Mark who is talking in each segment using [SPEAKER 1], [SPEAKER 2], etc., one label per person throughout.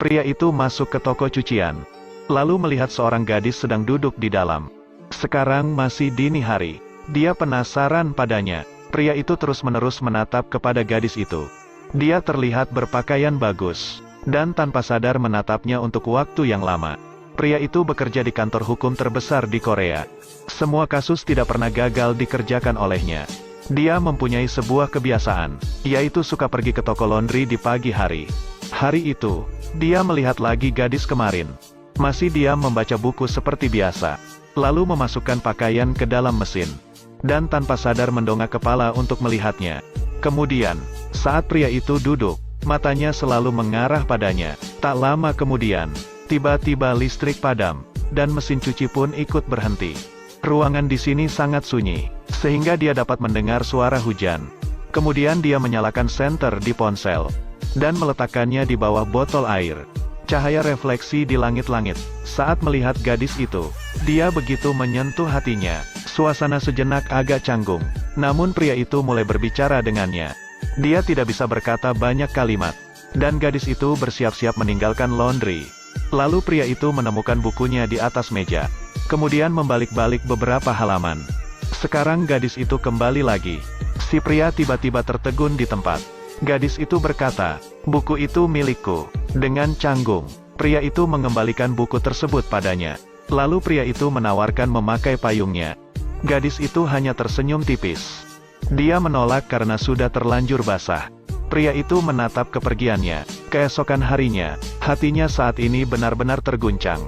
[SPEAKER 1] Pria itu masuk ke toko cucian, lalu melihat seorang gadis sedang duduk di dalam. Sekarang masih dini hari. Dia penasaran padanya. Pria itu terus-menerus menatap kepada gadis itu. Dia terlihat berpakaian bagus, dan tanpa sadar menatapnya untuk waktu yang lama. Pria itu bekerja di kantor hukum terbesar di Korea. Semua kasus tidak pernah gagal dikerjakan olehnya. Dia mempunyai sebuah kebiasaan, yaitu suka pergi ke toko laundry di pagi hari. Hari itu, dia melihat lagi gadis kemarin. Masih diam membaca buku seperti biasa, lalu memasukkan pakaian ke dalam mesin. Dan tanpa sadar mendongak kepala untuk melihatnya. Kemudian, saat pria itu duduk, matanya selalu mengarah padanya. Tak lama kemudian, tiba-tiba listrik padam, dan mesin cuci pun ikut berhenti. Ruangan di sini sangat sunyi, sehingga dia dapat mendengar suara hujan. Kemudian dia menyalakan senter di ponsel, dan meletakkannya di bawah botol air. Cahaya refleksi di langit-langit. Saat melihat gadis itu, dia begitu menyentuh hatinya. Suasana sejenak agak canggung, namun pria itu mulai berbicara dengannya. Dia tidak bisa berkata banyak kalimat, dan gadis itu bersiap-siap meninggalkan laundry. Lalu pria itu menemukan bukunya di atas meja, kemudian membalik-balik beberapa halaman. Sekarang gadis itu kembali lagi. Si pria tiba-tiba tertegun di tempat. Gadis itu berkata, "Buku itu milikku." Dengan canggung, pria itu mengembalikan buku tersebut padanya. Lalu pria itu menawarkan memakai payungnya. Gadis itu hanya tersenyum tipis. Dia menolak karena sudah terlanjur basah. Pria itu menatap kepergiannya. Keesokan harinya, hatinya saat ini benar-benar terguncang.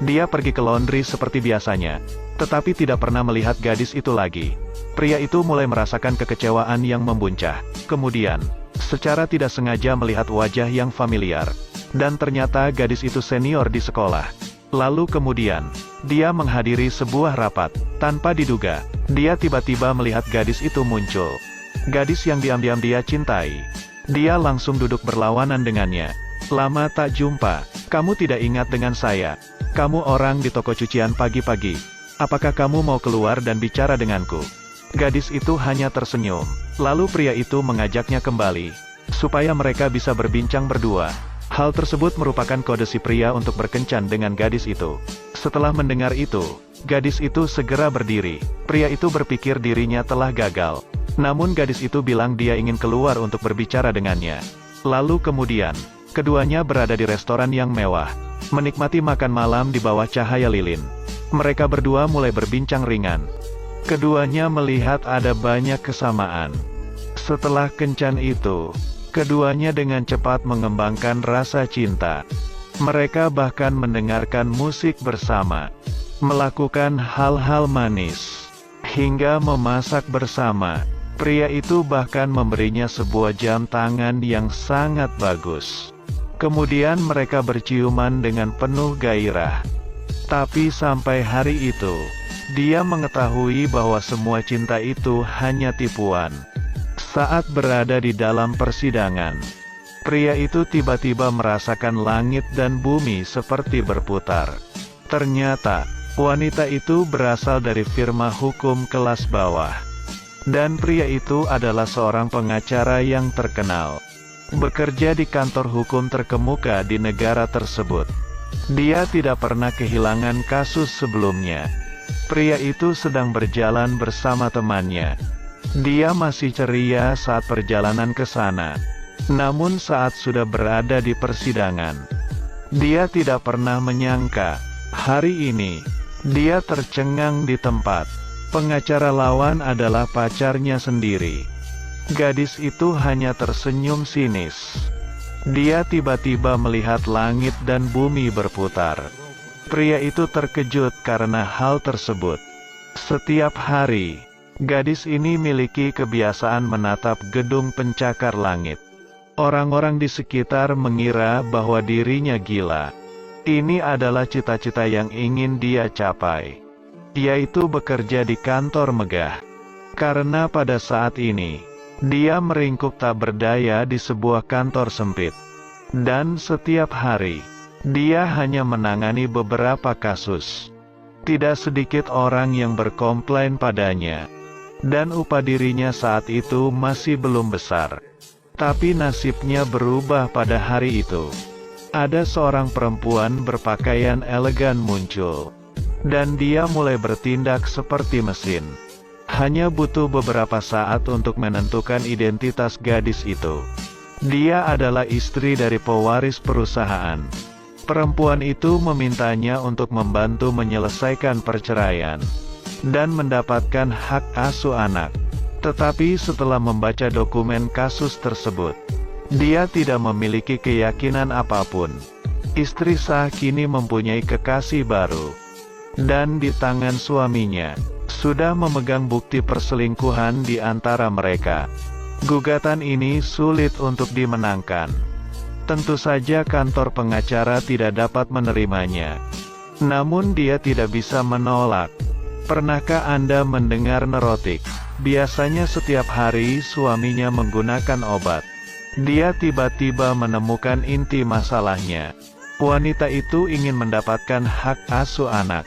[SPEAKER 1] Dia pergi ke laundry seperti biasanya, tetapi tidak pernah melihat gadis itu lagi. Pria itu mulai merasakan kekecewaan yang membuncah. Kemudian, secara tidak sengaja melihat wajah yang familiar. Dan ternyata gadis itu senior di sekolah. Lalu kemudian, dia menghadiri sebuah rapat. Tanpa diduga, dia tiba-tiba melihat gadis itu muncul. Gadis yang diam-diam dia cintai. Dia langsung duduk berlawanan dengannya. "Lama tak jumpa, kamu tidak ingat dengan saya? Kamu orang di toko cucian pagi-pagi. Apakah kamu mau keluar dan bicara denganku?" Gadis itu hanya tersenyum. Lalu pria itu mengajaknya kembali, supaya mereka bisa berbincang berdua. Hal tersebut merupakan kode si pria untuk berkencan dengan gadis itu. Setelah mendengar itu, gadis itu segera berdiri. Pria itu berpikir dirinya telah gagal. Namun gadis itu bilang dia ingin keluar untuk berbicara dengannya. Lalu kemudian, keduanya berada di restoran yang mewah, menikmati makan malam di bawah cahaya lilin. Mereka berdua mulai berbincang ringan. Keduanya melihat ada banyak kesamaan. Setelah kencan itu, keduanya dengan cepat mengembangkan rasa cinta. Mereka bahkan mendengarkan musik bersama, melakukan hal-hal manis, hingga memasak bersama. Pria itu bahkan memberinya sebuah jam tangan yang sangat bagus. Kemudian mereka berciuman dengan penuh gairah. Tapi sampai hari itu, dia mengetahui bahwa semua cinta itu hanya tipuan. Saat berada di dalam persidangan, pria itu tiba-tiba merasakan langit dan bumi seperti berputar. Ternyata, wanita itu berasal dari firma hukum kelas bawah. Dan pria itu adalah seorang pengacara yang terkenal. Bekerja di kantor hukum terkemuka di negara tersebut. Dia tidak pernah kehilangan kasus sebelumnya. Pria itu sedang berjalan bersama temannya. Dia masih ceria saat perjalanan ke sana. Namun saat sudah berada di persidangan, dia tidak pernah menyangka, hari ini, dia tercengang di tempat. Pengacara lawan adalah pacarnya sendiri. Gadis itu hanya tersenyum sinis. Dia tiba-tiba melihat langit dan bumi berputar. Pria itu terkejut karena hal tersebut. Setiap hari, gadis ini miliki kebiasaan menatap gedung pencakar langit. Orang-orang di sekitar mengira bahwa dirinya gila. Ini adalah cita-cita yang ingin dia capai, yaitu bekerja di kantor megah. Karena pada saat ini, dia meringkuk tak berdaya di sebuah kantor sempit. Dan setiap hari, dia hanya menangani beberapa kasus. Tidak sedikit orang yang berkomplain padanya. Dan upah dirinya saat itu masih belum besar. Tapi nasibnya berubah pada hari itu. ada seorang perempuan berpakaian elegan muncul. Dan dia mulai bertindak seperti mesin. Hanya butuh beberapa saat untuk menentukan identitas gadis itu. Dia adalah istri dari pewaris perusahaan. Perempuan itu memintanya untuk membantu menyelesaikan perceraian dan mendapatkan hak asuh anak. Tetapi setelah membaca dokumen kasus tersebut, dia tidak memiliki keyakinan apapun. Istri sah kini mempunyai kekasih baru. Dan di tangan suaminya, sudah memegang bukti perselingkuhan di antara mereka. Gugatan ini sulit untuk dimenangkan. Tentu saja kantor pengacara tidak dapat menerimanya. Namun dia tidak bisa menolak. Pernahkah Anda mendengar neurotik? Biasanya setiap hari suaminya menggunakan obat. Dia tiba-tiba menemukan inti masalahnya. Wanita itu ingin mendapatkan hak asuh anak.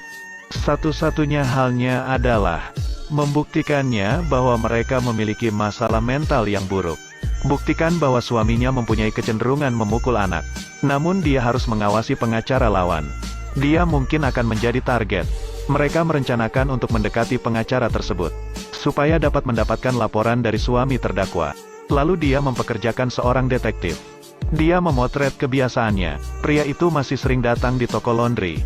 [SPEAKER 1] Satu-satunya halnya adalah membuktikannya bahwa mereka memiliki masalah mental yang buruk. Buktikan bahwa suaminya mempunyai kecenderungan memukul anak. Namun dia harus mengawasi pengacara lawan. Dia mungkin akan menjadi target. Mereka merencanakan untuk mendekati pengacara tersebut, supaya dapat mendapatkan laporan dari suami terdakwa. Lalu dia mempekerjakan seorang detektif. Dia memotret kebiasaannya. Pria itu masih sering datang di toko laundry,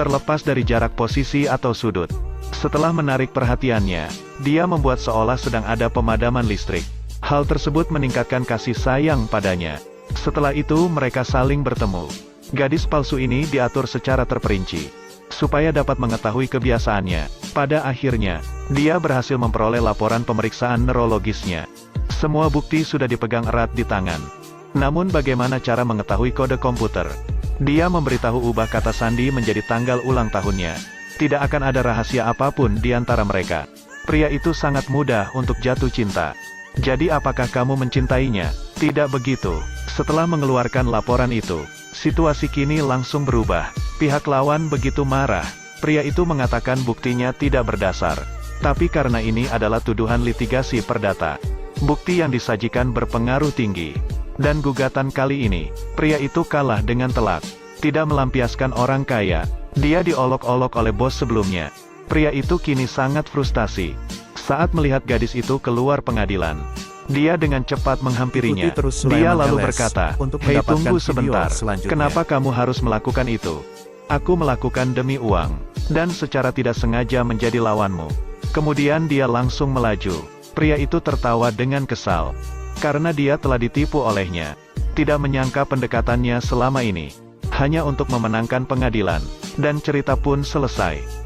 [SPEAKER 1] terlepas dari jarak posisi atau sudut. Setelah menarik perhatiannya, dia membuat seolah sedang ada pemadaman listrik. Hal tersebut meningkatkan kasih sayang padanya. Setelah itu mereka saling bertemu. Gadis palsu ini diatur secara terperinci, supaya dapat mengetahui kebiasaannya. Pada akhirnya, dia berhasil memperoleh laporan pemeriksaan neurologisnya. Semua bukti sudah dipegang erat di tangan. Namun bagaimana cara mengetahui kode komputer? Dia memberitahu ubah kata sandi menjadi tanggal ulang tahunnya. Tidak akan ada rahasia apapun di antara mereka. Pria itu sangat mudah untuk jatuh cinta. Jadi apakah kamu mencintainya? Tidak begitu. Setelah mengeluarkan laporan itu, situasi kini langsung berubah. Pihak lawan begitu marah. Pria itu mengatakan buktinya tidak berdasar. Tapi karena ini adalah tuduhan litigasi perdata, bukti yang disajikan berpengaruh tinggi. Dan gugatan kali ini, pria itu kalah dengan telak. Tidak melampiaskan orang kaya. Dia diolok-olok oleh bos sebelumnya. Pria itu kini sangat frustasi saat melihat gadis itu keluar pengadilan. Dia dengan cepat menghampirinya. Dia lalu berkata, "Hei, tunggu sebentar. Kenapa kamu harus melakukan itu?" "Aku melakukan demi uang. Dan secara tidak sengaja menjadi lawanmu." Kemudian dia langsung melaju. Pria itu tertawa dengan kesal. Karena dia telah ditipu olehnya. Tidak menyangka pendekatannya selama ini hanya untuk memenangkan pengadilan. Dan cerita pun selesai.